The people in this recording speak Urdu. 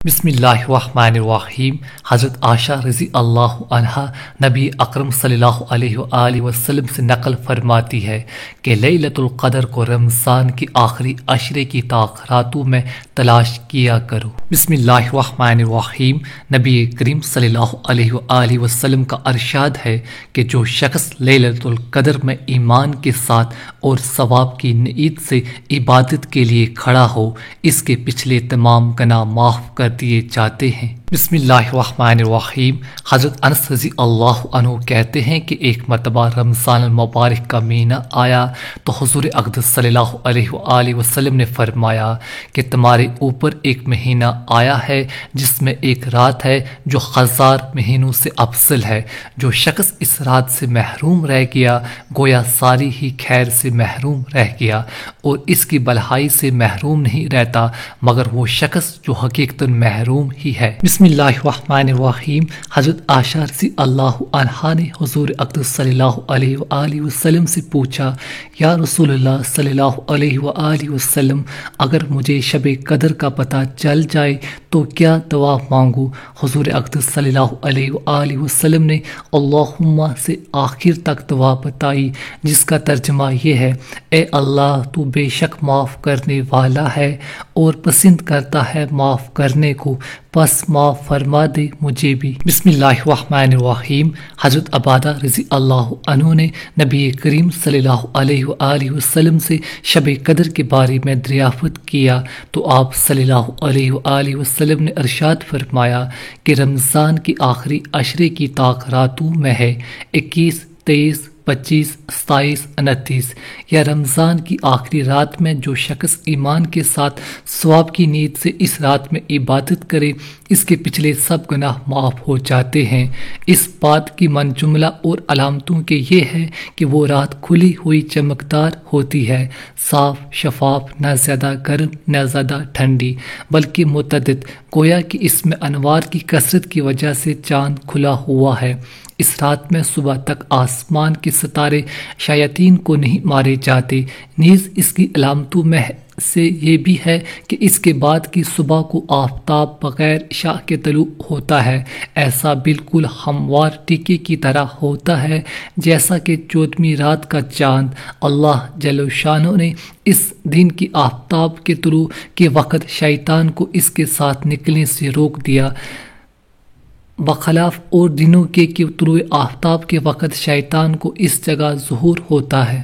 بسم اللہ الرحمن الرحیم۔ حضرت عائشہ رضی اللہ عنہا نبی اکرم صلی اللہ علیہ وآلہ وسلم سے نقل فرماتی ہے کہ لیلۃ القدر کو رمضان کی آخری عشرے کی راتوں میں تلاش کیا کرو۔ بسم اللہ الرحمن الرحیم۔ نبی کریم صلی اللہ علیہ وآلہ وسلم کا ارشاد ہے کہ جو شخص لیلۃ القدر میں ایمان کے ساتھ اور ثواب کی نیت سے عبادت کے لیے کھڑا ہو، اس کے پچھلے تمام گناہ معاف کر دیے جاتے ہیں۔ بسم اللہ الرحمن الرحیم۔ حضرت انس رضی اللہ عنہ کہتے ہیں کہ ایک مرتبہ رمضان المبارک کا مہینہ آیا تو حضور اقدس صلی اللہ علیہ وآلہ وسلم نے فرمایا کہ تمہارے اوپر ایک مہینہ آیا ہے جس میں ایک رات ہے جو ہزار مہینوں سے افضل ہے۔ جو شخص اس رات سے محروم رہ گیا گویا ساری ہی خیر سے محروم رہ گیا، اور اس کی بھلائی سے محروم نہیں رہتا مگر وہ شخص جو حقیقتاً محروم ہی ہے۔ بسم اللہ الرحمن الرحیم۔ حضرت عائشہ رضی اللہ عنہا نے حضور اقدس صلی اللہ علیہ وآلہ وسلم سے پوچھا، یا رسول اللہ صلی اللہ علیہ وآلہ وسلم، اگر مجھے شب قدر کا پتہ چل جائے تو کیا دعا مانگوں؟ حضور اقدس صلی اللہ علیہ وآلہ وسلم نے اللہم سے آخر تک دعا بتائی، جس کا ترجمہ یہ ہے، اے اللہ تو بے شک معاف کرنے والا ہے اور پسند کرتا ہے معاف کرنے کو، پس معاف فرما دے مجھے بھی۔ بسم اللہ الرحمن الرحیم۔ حضرت عبادہ رضی اللہ عنہ نے نبی کریم صلی اللہ علیہ وآلہ وسلم سے شب قدر کے بارے میں دریافت کیا تو آپ صلی اللہ علیہ وآلہ وسلم نے ارشاد فرمایا کہ رمضان کی آخری عشرے کی راتوں میں ہے، 21، 23، 25، 27، 29۔ یا رمضان کی آخری رات میں جو شخص ایمان کے ساتھ ثواب کی نیت سے اس رات میں عبادت کرے، اس کے پچھلے سب گناہ معاف ہو جاتے ہیں۔ اس بات کی من جملہ اور علامتوں کے یہ ہے کہ وہ رات کھلی ہوئی چمکدار ہوتی ہے، صاف شفاف، نہ زیادہ گرم نہ زیادہ ٹھنڈی بلکہ متعدد، گویا کہ اس میں انوار کی کثرت کی وجہ سے چاند کھلا ہوا ہے۔ اس رات میں صبح تک آسمان کے ستارے شیاطین کو نہیں مارے جاتے۔ نیز اس کی علامتوں میں سے یہ بھی ہے کہ اس کے بعد کی صبح کو آفتاب بغیر عشاء کے طلوع ہوتا ہے، ایسا بالکل ہموار ٹیکے کی طرح ہوتا ہے جیسا کہ 14ویں رات کا چاند۔ اللہ جل شانہ نے اس دن کی آفتاب کے طلوع کے وقت شیطان کو اس کے ساتھ نکلنے سے روک دیا، بخلاف اور دنوں کے کہ طلوع آفتاب کے وقت شیطان کو اس جگہ ظہور ہوتا ہے۔